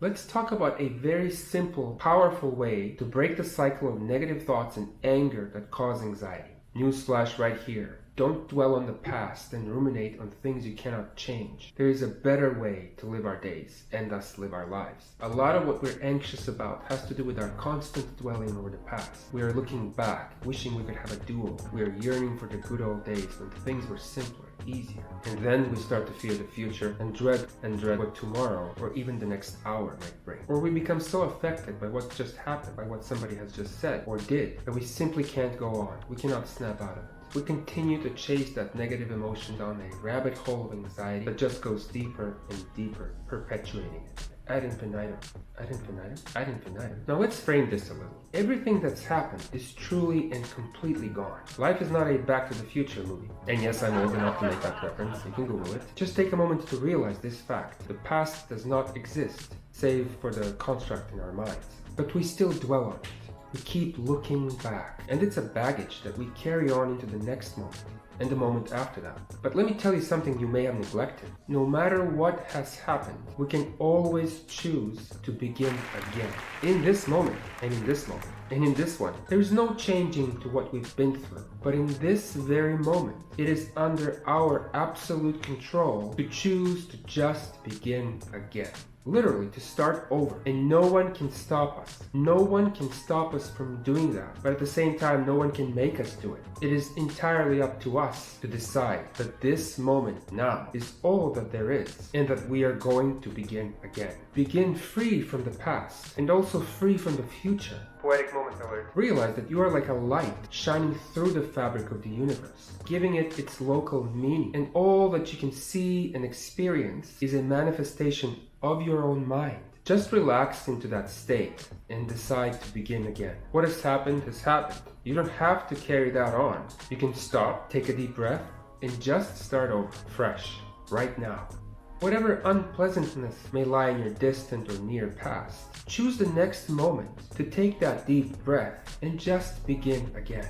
Let's talk about a very simple, powerful way to break the cycle of negative thoughts and anger that cause anxiety. Newsflash right here. Don't dwell on the past and ruminate on things you cannot change. There is a better way to live our days and thus live our lives. A lot of what we're anxious about has to do with our constant dwelling over the past. We are looking back, wishing we could have a duel. We are yearning for the good old days when things were simpler, easier. And then we start to fear the future and dread what tomorrow or even the next hour might bring. Or we become so affected by what just happened, by what somebody has just said or did, that we simply can't go on. We cannot snap out of it. We continue to chase that negative emotion down a rabbit hole of anxiety that just goes deeper and deeper, perpetuating it. Ad infinitum. Ad infinitum? Ad infinitum. Now let's frame this a little. Everything that's happened is truly and completely gone. Life is not a Back to the Future movie. And yes, I'm old enough to make that reference. You can Google it. Just take a moment to realize this fact. The past does not exist, save for the construct in our minds. But we still dwell on it. We keep looking back, and it's a baggage that we carry on into the next moment and the moment after that. But let me tell you something you may have neglected. No matter what has happened, we can always choose to begin again. In this moment, and in this moment, and in this one, there is no changing to what we've been through. But in this very moment, it is under our absolute control to choose to just begin again. Literally, to start over. And no one can stop us. No one can stop us from doing that. But at the same time, no one can make us do it. It is entirely up to us to decide that this moment now is all that there is, and that we are going to begin again. Begin free from the past, and also free from the future. Poetic moment alert. Realize that you are like a light shining through the fabric of the universe, giving it its local meaning. And all that you can see and experience is a manifestation of your own mind. Just relax into that state and decide to begin again. What has happened has happened. You don't have to carry that on. You can stop, take a deep breath, and just start over, fresh, right now. Whatever unpleasantness may lie in your distant or near past, choose the next moment to take that deep breath and just begin again.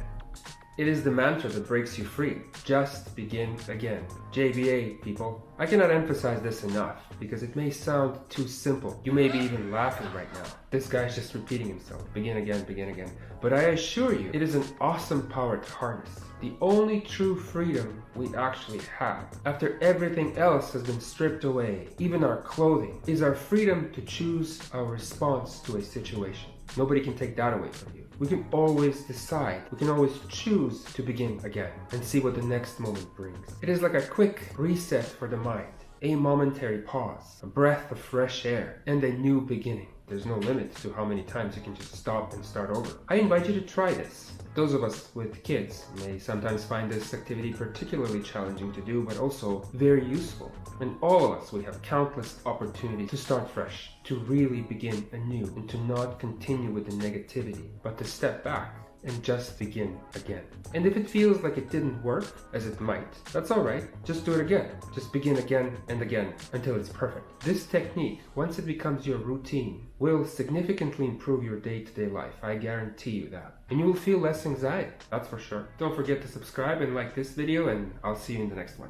It is the mantra that breaks you free. Just begin again. JBA, people. I cannot emphasize this enough because it may sound too simple. You may be even laughing right now. This guy's just repeating himself. Begin again, begin again. But I assure you, it is an awesome power to harness. The only true freedom we actually have, after everything else has been stripped away, even our clothing, is our freedom to choose our response to a situation. Nobody can take that away from you. We can always decide. We can always choose to begin again and see what the next moment brings. It is like a quick reset for the mind, a momentary pause, a breath of fresh air, and a new beginning. There's no limit to how many times you can just stop and start over. I invite you to try this. Those of us with kids may sometimes find this activity particularly challenging to do, but also very useful. And all of us, we have countless opportunities to start fresh, to really begin anew, and to not continue with the negativity, but to step back and just begin again. And if it feels like it didn't work, as it might, that's alright. Just do it again. Just begin again and again until it's perfect. This technique, once it becomes your routine, will significantly improve your day-to-day life. I guarantee you that. And you will feel less anxiety, that's for sure. Don't forget to subscribe and like this video, and I'll see you in the next one.